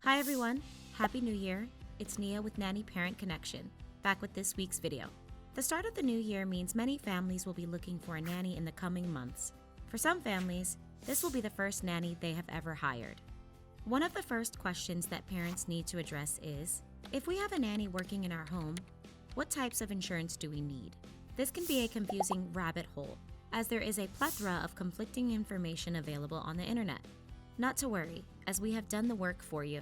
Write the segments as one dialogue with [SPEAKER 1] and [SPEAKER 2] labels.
[SPEAKER 1] Hi everyone, Happy New Year. It's Nia with Nanny Parent Connection, back with this week's video. The start of the new year means many families will be looking for a nanny in the coming months. For some families, this will be the first nanny they have ever hired. One of the first questions that parents need to address is, if we have a nanny working in our home, what types of insurance do we need? This can be a confusing rabbit hole, as there is a plethora of conflicting information available on the internet. Not to worry, as we have done the work for you.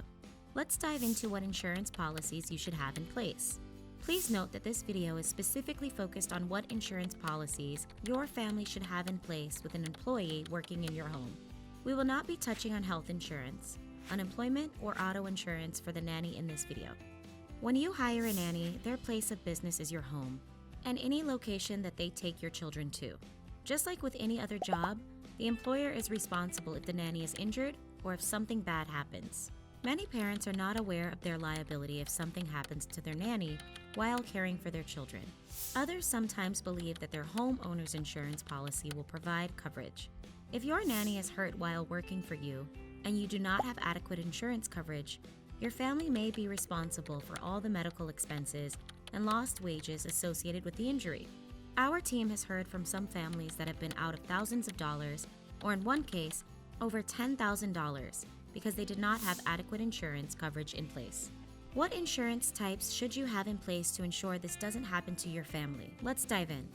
[SPEAKER 1] Let's dive into what insurance policies you should have in place. Please note that this video is specifically focused on what insurance policies your family should have in place with an employee working in your home. We will not be touching on health insurance, unemployment, or auto insurance for the nanny in this video. When you hire a nanny, their place of business is your home, and any location that they take your children to. Just like with any other job, the employer is responsible if the nanny is injured or if something bad happens. Many parents are not aware of their liability if something happens to their nanny while caring for their children. Others sometimes believe that their homeowner's insurance policy will provide coverage. If your nanny is hurt while working for you and you do not have adequate insurance coverage, your family may be responsible for all the medical expenses and lost wages associated with the injury. Our team has heard from some families that have been out of thousands of dollars, or in one case, over $10,000, because they did not have adequate insurance coverage in place. What insurance types should you have in place to ensure this doesn't happen to your family? Let's dive in.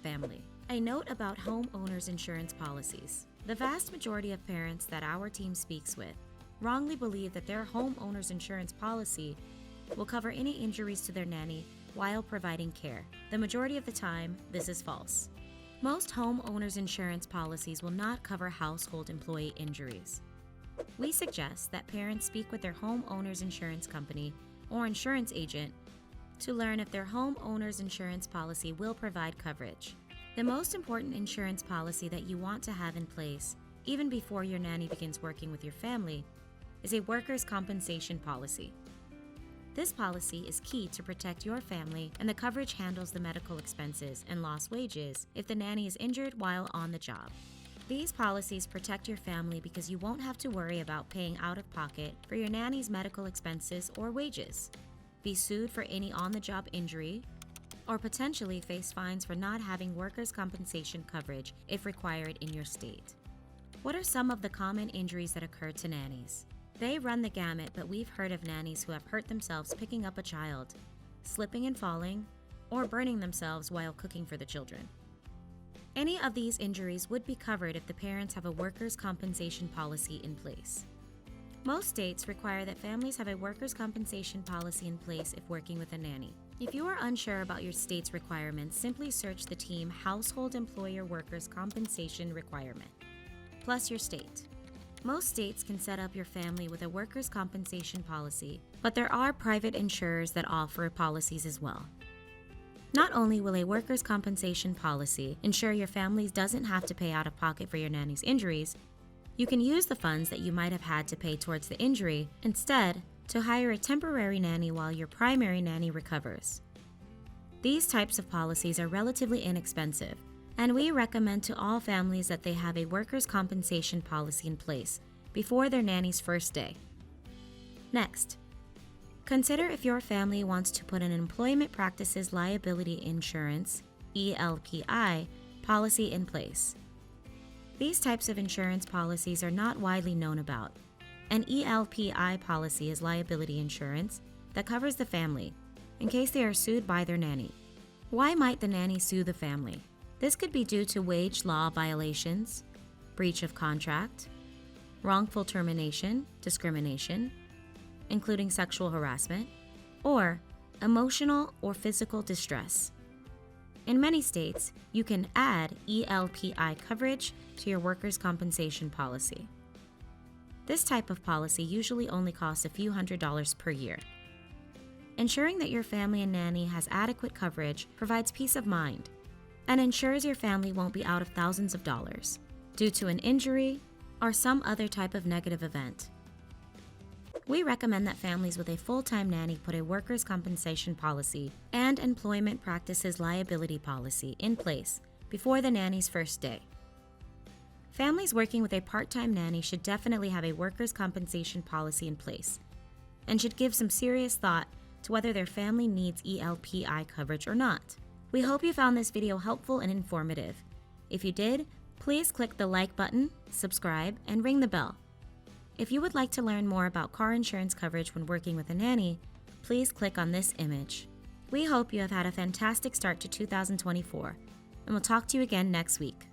[SPEAKER 1] Family. A note about homeowners insurance policies. The vast majority of parents that our team speaks with wrongly believe that their homeowners insurance policy will cover any injuries to their nanny while providing care. The majority of the time, this is false. Most homeowners insurance policies will not cover household employee injuries. We suggest that parents speak with their homeowner's insurance company or insurance agent to learn if their homeowner's insurance policy will provide coverage. The most important insurance policy that you want to have in place, even before your nanny begins working with your family, is a workers' compensation policy. This policy is key to protect your family, and the coverage handles the medical expenses and lost wages if the nanny is injured while on the job. These policies protect your family because you won't have to worry about paying out of pocket for your nanny's medical expenses or wages, be sued for any on-the-job injury, or potentially face fines for not having workers' compensation coverage if required in your state. What are some of the common injuries that occur to nannies? They run the gamut, but we've heard of nannies who have hurt themselves picking up a child, slipping and falling, or burning themselves while cooking for the children. Any of these injuries would be covered if the parents have a workers' compensation policy in place. Most states require that families have a workers' compensation policy in place if working with a nanny. If you are unsure about your state's requirements, simply search the team Household Employer Workers' Compensation Requirement, plus your state. Most states can set up your family with a workers' compensation policy, but there are private insurers that offer policies as well. Not only will a workers' compensation policy ensure your family doesn't have to pay out of pocket for your nanny's injuries, you can use the funds that you might have had to pay towards the injury instead to hire a temporary nanny while your primary nanny recovers. These types of policies are relatively inexpensive, and we recommend to all families that they have a workers' compensation policy in place before their nanny's first day. Next, consider if your family wants to put an Employment Practices Liability Insurance (ELPI) policy in place. These types of insurance policies are not widely known about. An ELPI policy is liability insurance that covers the family in case they are sued by their nanny. Why might the nanny sue the family? This could be due to wage law violations, breach of contract, wrongful termination, discrimination, including sexual harassment, or emotional or physical distress. In many states, you can add ELPI coverage to your workers' compensation policy. This type of policy usually only costs a few $100s per year. Ensuring that your family and nanny has adequate coverage provides peace of mind and ensures your family won't be out of thousands of dollars due to an injury or some other type of negative event. We recommend that families with a full-time nanny put a workers' compensation policy and employment practices liability policy in place before the nanny's first day. Families working with a part-time nanny should definitely have a workers' compensation policy in place and should give some serious thought to whether their family needs ELPI coverage or not. We hope you found this video helpful and informative. If you did, please click the like button, subscribe, and ring the bell. If you would like to learn more about car insurance coverage when working with a nanny, please click on this image. We hope you have had a fantastic start to 2024, and we'll talk to you again next week.